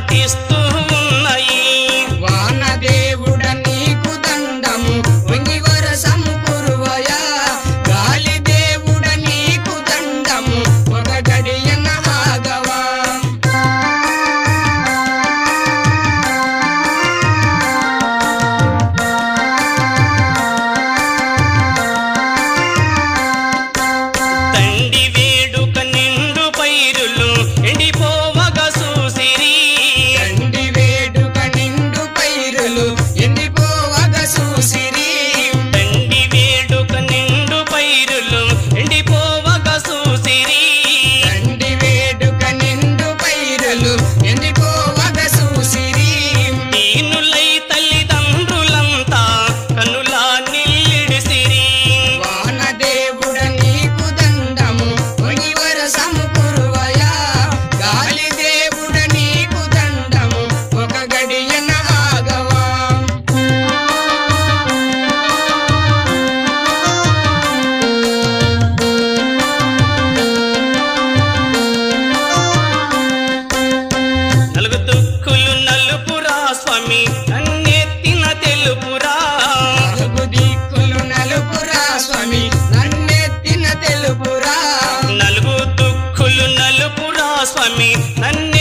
నటిస్తూ ఉన్నాయి. వానదేవుడ నీకు దండము వంగి వరసము కురువయా, గాలి దేవుడ నీకు దండము ఒక గడియన ఆగవా. తండి వేడుక నిండు పైరులు ఎండిపోవగ చూసిరి. తండి వేడుక నిండు పైరులు ఎండిపోవగ చూసిరి. తండి వేడుక నిండు పైరులు ఎండిపోవగ చూసిరి. తండి వేడుక నిండు పైరులు ఎండిపోవగ చూసిరి. దీనులై తల్లిదండ్రులంతా కనులా నిల్లిడిసిరి. వానదేవుడ నీకు దండము వంగి వరసము కురువయా, గాలి దేవుడ నీకు దండము ఒక గడియన ఆగవా. నలుగు దుక్కులు నలుపురా స్వామి నన్నెత్తిన తెలుపురా. నలుగు దిక్కులు నలుపురా స్వామి నన్నెత్తిన తెలుపురా. నలుగు దుక్కులు నలుపురా స్వామి నన్ను